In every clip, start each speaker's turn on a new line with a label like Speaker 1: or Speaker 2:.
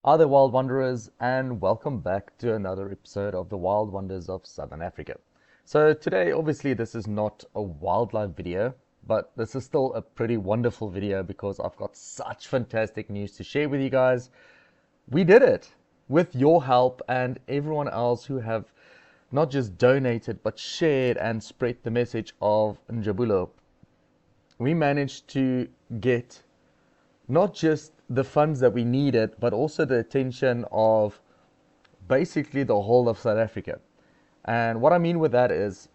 Speaker 1: Hi there, Wild Wanderers, and welcome back to another episode of the Wild Wonders of Southern Africa. So today, obviously, this is not a wildlife video, but this is still a pretty wonderful video because I've got such fantastic news to share with you guys. We did it with your help and everyone else who have not just donated, but shared and spread the message of Njabulo. We managed to get not just the funds that we needed, but also the attention of basically the whole of South Africa. And what I mean with that is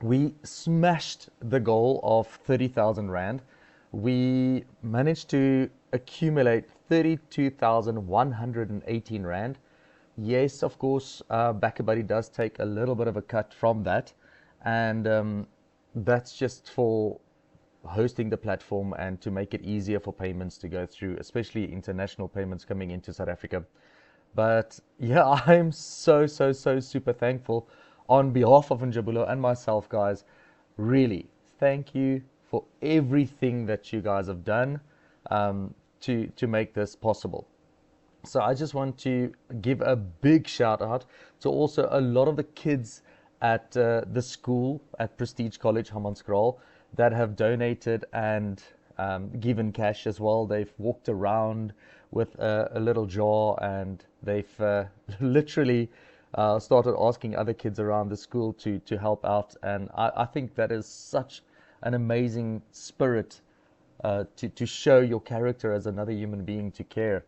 Speaker 1: we smashed the goal of 30,000 Rand. We managed to accumulate 32,118 Rand. Yes, of course, BackaBuddy does take a little bit of a cut from that. And that's just for hosting the platform and to make it easier for payments to go through, especially international payments coming into South Africa. But yeah, I'm so super thankful on behalf of Njabulo and myself, guys. Really, thank you for everything that you guys have done to make this possible. So I just want to give a big shout out to also a lot of the kids at the school at Prestige College, Hammanskraal, that have donated and given cash as well. They've walked around with a little jar and they've literally started asking other kids around the school to help out. And I think that is such an amazing spirit to show your character as another human being, to care.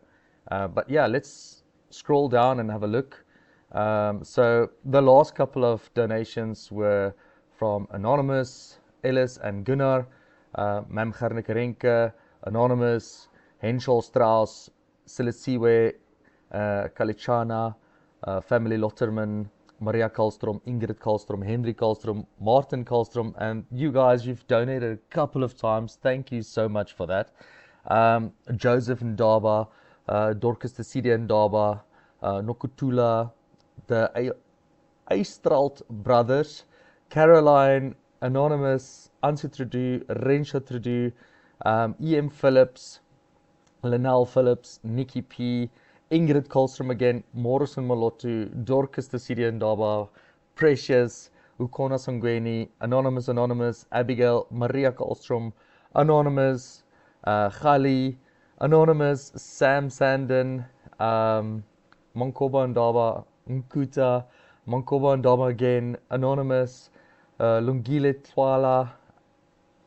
Speaker 1: But yeah, let's scroll down and have a look. So the last couple of donations were from Anonymous, Ellis and Gunnar, Mam Garnikarenke, Anonymous, Henschel Strauss, Silisiwe, Kalichana, Family Lotterman, Maria Karlstrom, Ingrid Karlstrom, Henry Karlstrom, Martin Karlstrom, and you guys, you've donated a couple of times. Thank you so much for that. Joseph Ndaba, Dorcas Tesidia Ndaba, Nokutula, the Eistralt brothers, Caroline, Anonymous, Ansu Trudeau, Rensha Trudeau, E.M. Phillips, Linnell Phillips, Nikki P, Ingrid Karlstrom again, Morrison Malotu, Dorcas Tesidia Ndaba, Precious, Ukona Sangweni, Anonymous, Abigail, Maria Karlstrom, Anonymous, Khali, Anonymous, Sam Sandon, Mankoba Ndaba, Nkuta, Mankoba Ndaba again, Anonymous, Lungile Twala,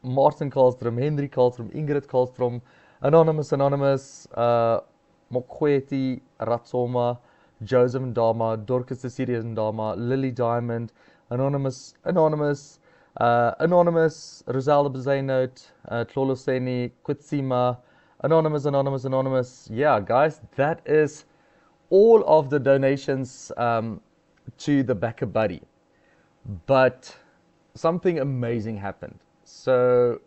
Speaker 1: Martin Karlstrom, Henry Karlstrom, Ingrid Karlstrom, Anonymous, Mokweti Ratsoma, Joseph Ndama, Dorcas Tesidia Ndama, Lily Diamond, Anonymous, Rosalda Bezaynote, Tloloseni, Kwitsima, Anonymous. Yeah, guys, that is all of the donations to the BackaBuddy. But something amazing happened. So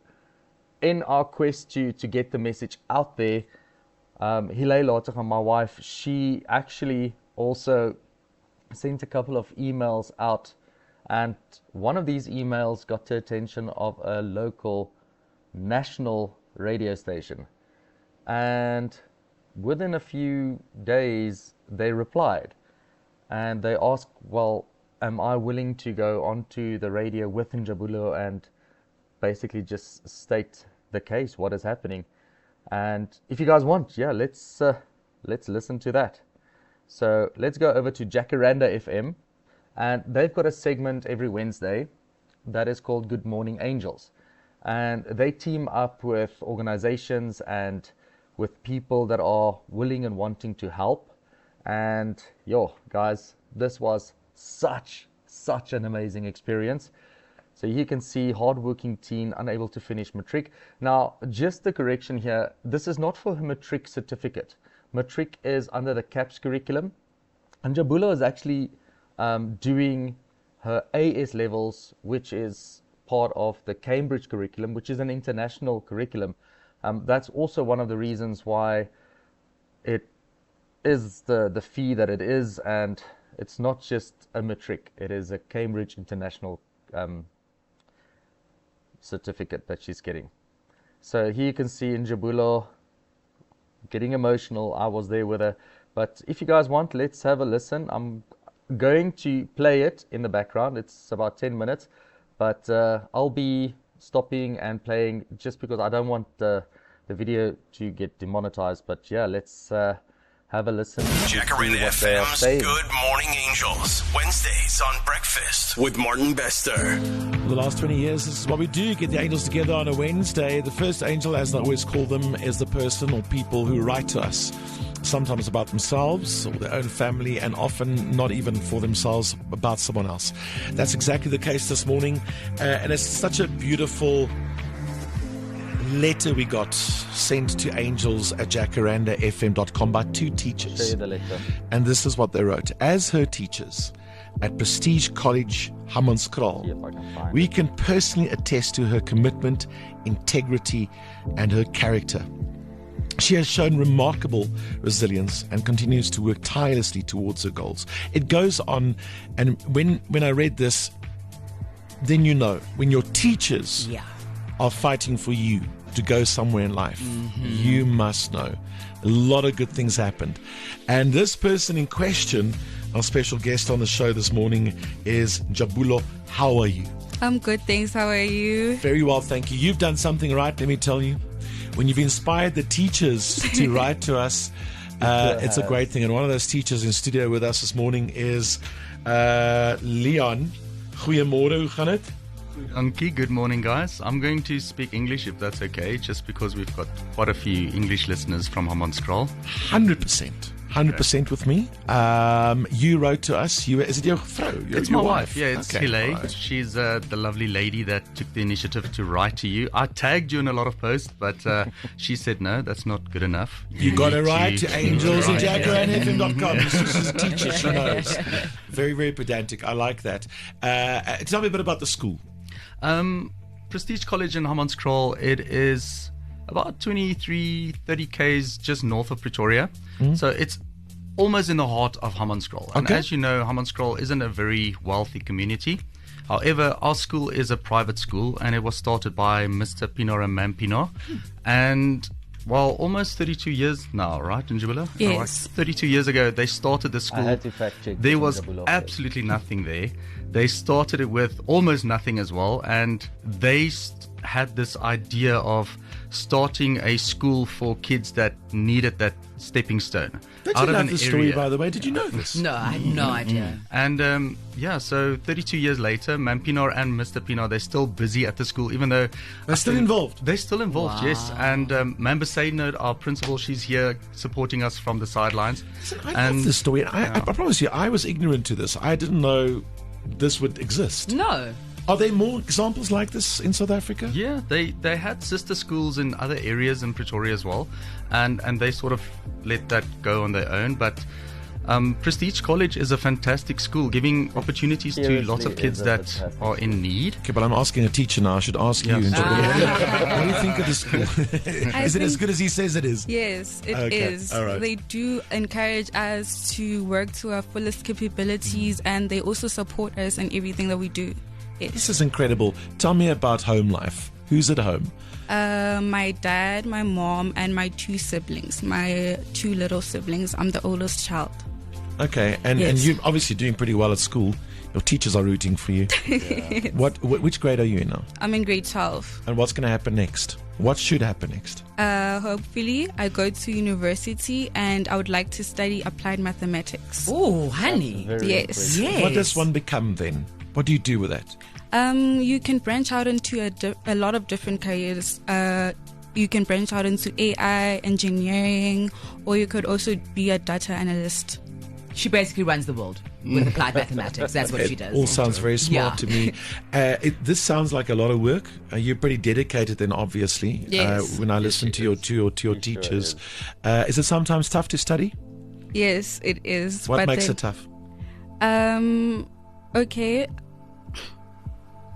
Speaker 1: in our quest to get the message out there, Lategan, my wife, she actually also sent a couple of emails out, and one of these emails got the attention of a local national radio station, and within a few days they replied and they asked, well, am I willing to go onto the radio with Njabulo and basically just state the case, what is happening? And if you guys want, yeah, let's listen to that. So let's go over to Jacaranda FM, and they've got a segment every Wednesday that is called Good Morning Angels, and they team up with organizations and with people that are willing and wanting to help. And yo, guys, this was such an amazing experience. So you can see hardworking teen unable to finish matric. Now, just the correction here, this is not for her matric certificate. Matric is under the CAPS curriculum, and Njabulo is actually doing her AS levels, which is part of the Cambridge curriculum, which is an international curriculum. That's also one of the reasons why it is the fee that it is, and it's not just a matric, it is a Cambridge international certificate that she's getting. So here you can see Njabulo getting emotional. I was there with her, But if you guys want, let's have a listen. I'm going to play it in the background. It's about 10 minutes, but I'll be stopping and playing just because I don't want the video to get demonetized. But yeah, let's have a listen.
Speaker 2: Jacaranda FM's Good Morning Angels, Wednesdays on Breakfast with Martin Bester.
Speaker 3: For the last 20 years, this is what we do, get the angels together on a Wednesday. The first angel, as I always call them, is the person or people who write to us, sometimes about themselves or their own family, and often not even for themselves, about someone else. That's exactly the case this morning, and it's such a beautiful letter we got sent to angels@jacarandafm.com by two teachers. And this is what they wrote. As her teachers at Prestige College, Hammanskraal, we can personally attest to her commitment, integrity, and her character. She has shown remarkable resilience and continues to work tirelessly towards her goals. It goes on, and when I read this, then you know, when your teachers are fighting for you to go somewhere in life, you must know a lot of good things happened. And this person in question, our special guest on the show this morning, is Jabulo. How are you?
Speaker 4: I'm good, thanks. How are you?
Speaker 3: Very well, thank you. You've done something right, let me tell you. When you've inspired the teachers to write to us, it's a great thing. And one of those teachers in studio with us this morning is Liaan. Goeiemôre, hoe gaan dit?
Speaker 5: Anki, good morning, guys. I'm going to speak English if that's okay, just because we've got quite a few English listeners from Hammanskraal.
Speaker 3: 100% with me. You wrote to us. Is it your vrou?
Speaker 5: It's my wife. Yeah, it's Hile.
Speaker 3: Right.
Speaker 5: She's the lovely lady that took the initiative to write to you. I tagged you in a lot of posts, but she said, no, that's not good enough.
Speaker 3: You got to write to angels@jacarandafm.com. She's a teacher, she knows. Very, very pedantic. I like that. Tell me a bit about the school.
Speaker 5: Prestige College in Hammanskraal, it is about 23, 30 k's just north of Pretoria. So it's almost in the heart of Hammanskraal. And as you know, Hammanskraal isn't a very wealthy community. However, our school is a private school, and it was started by Mr. Pienaar and Mam Pienaar. And well, almost 32 years now, right, Njibula?
Speaker 4: Yes.
Speaker 5: 32 years ago, they started the school.
Speaker 1: I had to fact check.
Speaker 5: There was absolutely nothing there. They started it with almost nothing as well, and they had this idea of starting a school for kids that needed that stepping stone.
Speaker 3: Don't you love the story, by the way? Did you know this?
Speaker 6: No, I had no idea.
Speaker 5: And so 32 years later, Mam Pienaar and Mr. Pienaar, they're still busy at the school, even though
Speaker 3: They're still involved.
Speaker 5: They're still involved,
Speaker 6: Wow.
Speaker 5: yes. And Mam Besaidnout, our principal, she's here supporting us from the sidelines.
Speaker 3: Listen, I love this story. I promise you, I was ignorant to this. I didn't know this would exist.
Speaker 6: No.
Speaker 3: Are there more examples like this in South Africa?
Speaker 5: Yeah, they had sister schools in other areas in Pretoria as well, and they sort of let that go on their own. But Prestige College is a fantastic school, giving opportunities to lots of kids that are in need.
Speaker 3: Okay, but I'm asking a teacher now. I should ask you.
Speaker 5: Yes.
Speaker 3: What do you think of the school? Is it as good as he says it is?
Speaker 4: Yes, it is.
Speaker 3: All right.
Speaker 4: They do encourage us to work to our fullest capabilities, and they also support us in everything that we do.
Speaker 3: This
Speaker 4: Yes.
Speaker 3: is incredible. Tell me about home life. Who's at home?
Speaker 4: My dad, my mom, and my two siblings. My two little siblings. I'm the oldest child.
Speaker 3: Okay, and
Speaker 4: Yes.
Speaker 3: you're obviously doing pretty well at school. Your teachers are rooting for you. Which grade are you in now?
Speaker 4: I'm in grade 12.
Speaker 3: And what's going to happen next? What should happen next?
Speaker 4: Hopefully, I go to university, and I would like to study applied mathematics.
Speaker 6: Oh, honey.
Speaker 4: Yes.
Speaker 6: Yes.
Speaker 3: What does one become then? What do you do with that?
Speaker 4: You can branch out into a lot of different careers. You can branch out into AI, engineering, or you could also be a data analyst.
Speaker 6: She basically runs the world with applied mathematics. That's what she does.
Speaker 3: All sounds very smart to me. This sounds like a lot of work. You're pretty dedicated then, obviously.
Speaker 4: Yes.
Speaker 3: When I listen to your teachers. Is it sometimes tough to study?
Speaker 4: Yes, it is.
Speaker 3: What makes it tough?
Speaker 4: Okay.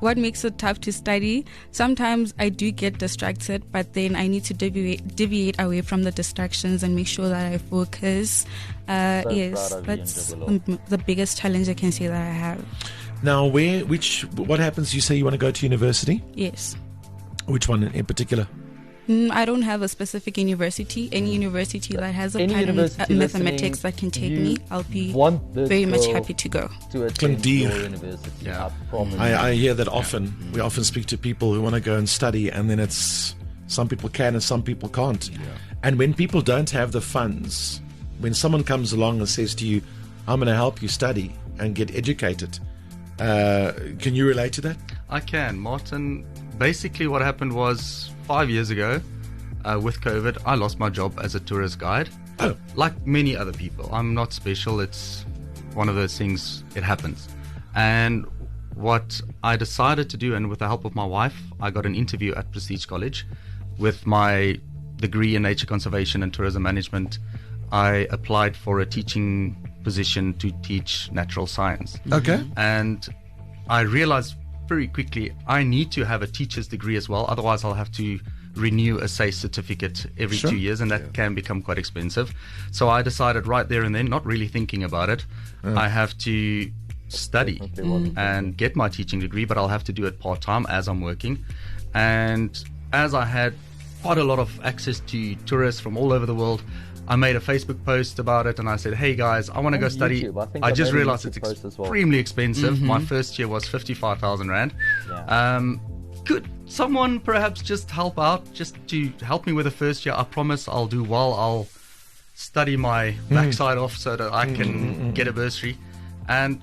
Speaker 4: What makes it tough to study? Sometimes I do get distracted, but then I need to deviate away from the distractions and make sure that I focus. Yes, that's the biggest challenge I can say that I have.
Speaker 3: Now, what happens? You say you want to go to university?
Speaker 4: Yes.
Speaker 3: Which one in particular?
Speaker 4: I don't have a specific university. Any university that has a
Speaker 1: Any
Speaker 4: part in
Speaker 1: university
Speaker 4: mathematics that can take me, I'll be very much happy to go.
Speaker 1: To attend
Speaker 3: Indeed.
Speaker 1: your university.
Speaker 5: Yeah.
Speaker 1: I promise.
Speaker 3: I hear that often. We often speak to people who want to go and study, and then it's some people can and some people can't. Yeah. And when people don't have the funds, when someone comes along and says to you, I'm going to help you study and get educated, can you relate to that?
Speaker 5: I can, Martin. Basically, what happened was 5 years ago, with COVID, I lost my job as a tourist guide.
Speaker 3: Oh.
Speaker 5: Like many other people. I'm not special. It's one of those things, it happens. And what I decided to do, and with the help of my wife, I got an interview at Prestige College with my degree in nature conservation and tourism management. I applied for a teaching position to teach natural science.
Speaker 3: Okay.
Speaker 5: And I realized very quickly I need to have a teacher's degree as well, otherwise I'll have to renew a SACE certificate every 2 years, and that can become quite expensive. So I decided right there and then, not really thinking about it, I have to study and get my teaching degree, but I'll have to do it part-time as I'm working. And as I had quite a lot of access to tourists from all over the world, I made a Facebook post about it, and I said, hey guys, I want to go study. I just realized it's extremely expensive. My first year was 55,000 Rand. Could someone perhaps just help out, just to help me with the first year? I promise I'll do well. I'll study my backside off so that I can get a bursary. And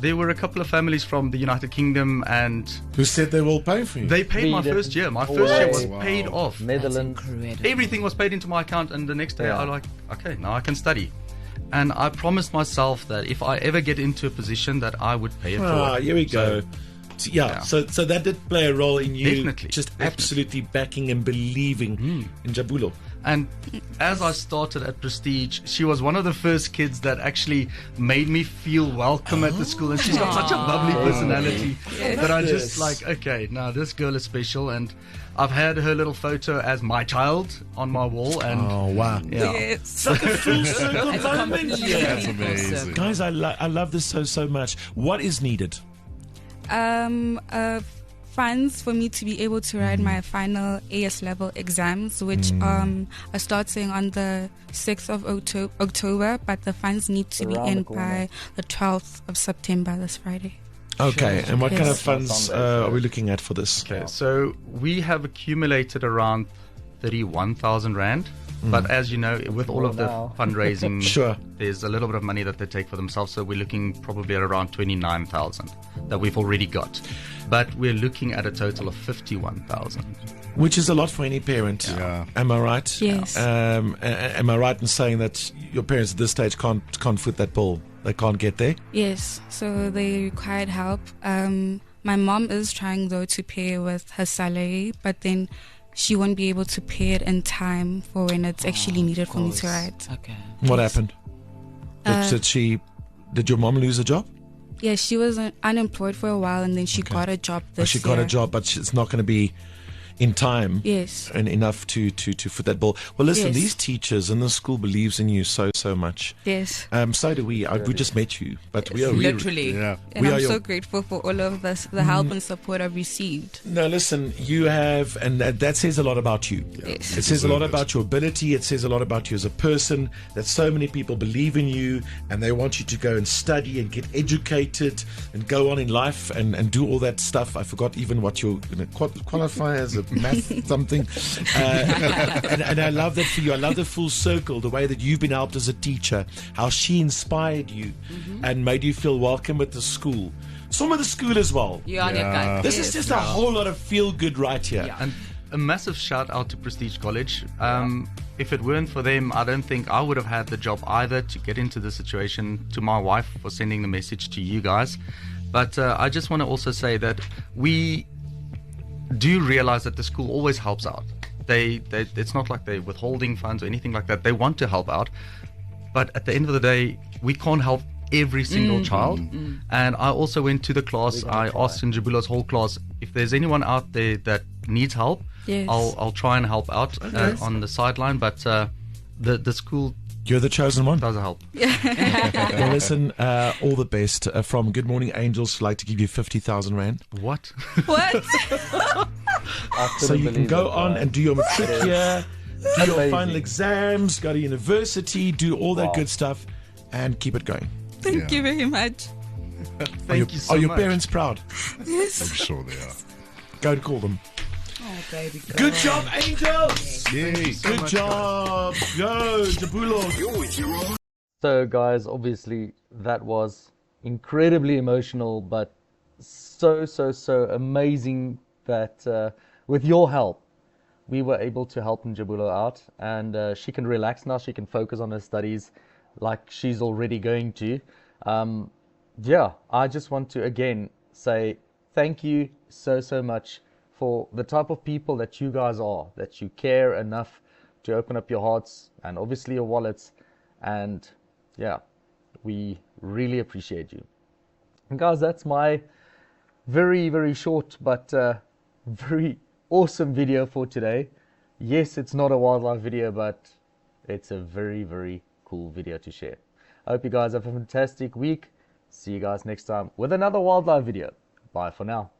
Speaker 5: there were a couple of families from the United Kingdom, and
Speaker 3: Who said they will pay for you?
Speaker 5: they paid my
Speaker 1: Sweden.
Speaker 5: first year. My first year was
Speaker 3: Wow.
Speaker 5: paid off.
Speaker 1: Netherlands.
Speaker 5: Everything was paid into my account, and the next day
Speaker 1: Yeah.
Speaker 5: I was like, okay, now I can study. And I promised myself that if I ever get into a position, that I would pay it forward.
Speaker 3: Here we go.
Speaker 5: So,
Speaker 3: Yeah, so that did play a role in you
Speaker 5: Definitely.
Speaker 3: absolutely backing and believing in Jabulo.
Speaker 5: and as I started at Prestige, she was one of the first kids that actually made me feel welcome at the school. And she's got such a bubbly personality that I just like, okay, now this girl is special. And I've had her little photo as my child on my wall. And
Speaker 3: Oh, wow.
Speaker 5: yeah.
Speaker 3: Full circle
Speaker 6: It's a
Speaker 3: moment.
Speaker 6: completely
Speaker 3: That's
Speaker 6: full
Speaker 3: amazing.
Speaker 6: circle.
Speaker 3: Guys, I love this so much. What is needed?
Speaker 4: Funds for me to be able to write my final AS level exams, which are starting on the 6th of October, but the funds need to be
Speaker 1: Around the
Speaker 4: in
Speaker 1: corner.
Speaker 4: by the 12th of September, this Friday.
Speaker 3: Okay, and what kind of
Speaker 4: Yes.
Speaker 3: funds are we looking at for this?
Speaker 5: Okay, so we have accumulated around 31,000 Rand. But as you know, with all of the
Speaker 1: now.
Speaker 5: fundraising,
Speaker 3: Sure.
Speaker 5: there's a little bit of money that they take for themselves. So we're looking probably at around 29,000 that we've already got. But we're looking at a total of 51,000.
Speaker 3: Which is a lot for any parent.
Speaker 7: Yeah.
Speaker 3: Am I right?
Speaker 4: Yes.
Speaker 3: Am I right in saying that your parents at this stage can't foot that bill? They can't get there?
Speaker 4: Yes, so they required help. My mom is trying though to pay with her salary, but then she won't be able to pay it in time for when it's actually needed for me to write.
Speaker 6: Okay.
Speaker 3: What happened? Did your mom lose a job?
Speaker 4: Yeah, she was unemployed for a while, and then she got a job
Speaker 3: Or
Speaker 4: this
Speaker 3: she
Speaker 4: year.
Speaker 3: got a job, but it's not going to be in time
Speaker 4: Yes.
Speaker 3: and enough to foot that bill. Well, listen,
Speaker 4: Yes.
Speaker 3: these teachers and the school believes in you so much.
Speaker 4: Yes.
Speaker 3: So do we. We just met you, but we are really.
Speaker 6: Literally.
Speaker 7: Yeah.
Speaker 4: And
Speaker 3: We
Speaker 4: I'm
Speaker 3: are
Speaker 4: so
Speaker 3: your-
Speaker 4: grateful for all of this, the help and support I've received.
Speaker 3: No, listen, you have, and that says a lot about you.
Speaker 4: Yes.
Speaker 3: It says a lot about your ability. It says a lot about you as a person, that so many people believe in you and they want you to go and study and get educated and go on in life and do all that stuff. I forgot even what you're going to qualify as a math something. And I love that for you. I love the full circle, the way that you've been helped as a teacher, how she inspired you and made you feel welcome at the school. Some of the school as well.
Speaker 6: You're on your gut.
Speaker 3: This is just a whole lot of feel good right here.
Speaker 6: Yeah.
Speaker 5: And a massive shout out to Prestige College. If it weren't for them, I don't think I would have had the job either to get into the situation. To my wife for sending the message to you guys. But I just want to also say that we do realize that the school always helps out. They it's not like they're withholding funds or anything like that. They want to help out. But at the end of the day, we can't help every single child. And I also went to the class. I asked in Jabulo's whole class, if there's anyone out there that needs help,
Speaker 4: Yes.
Speaker 5: I'll try and help out on the sideline. But the school
Speaker 3: You're the chosen one.
Speaker 5: Does help.
Speaker 3: Well, listen, all the best. From Good Morning Angels, like to give you 50,000 Rand.
Speaker 5: What?
Speaker 4: What?
Speaker 3: So you can go on and do your matric here, do your
Speaker 1: amazing.
Speaker 3: final exams, go to university, do all that good stuff, and keep it going.
Speaker 4: Thank you very much.
Speaker 5: Thank you so
Speaker 3: Are your
Speaker 5: much.
Speaker 3: parents proud?
Speaker 4: Yes.
Speaker 7: I'm sure they are.
Speaker 3: Go and call them.
Speaker 6: Oh, baby.
Speaker 3: Good job, Angels!
Speaker 7: Yay.
Speaker 3: Good job. Go, Jabulo.
Speaker 2: You're with your own.
Speaker 1: So, guys, obviously that was incredibly emotional, but so amazing that with your help, we were able to help Njabulo out, and she can relax now. She can focus on her studies like she's already going to. Yeah, I just want to again say thank you so much for the type of people that you guys are, that you care enough to open up your hearts and obviously your wallets. And yeah, we really appreciate you. And guys, that's my very short but very awesome video for today. Yes, it's not a wildlife video, but it's a very cool video to share. I hope you guys have a fantastic week. See you guys next time with another wildlife video. Bye for now.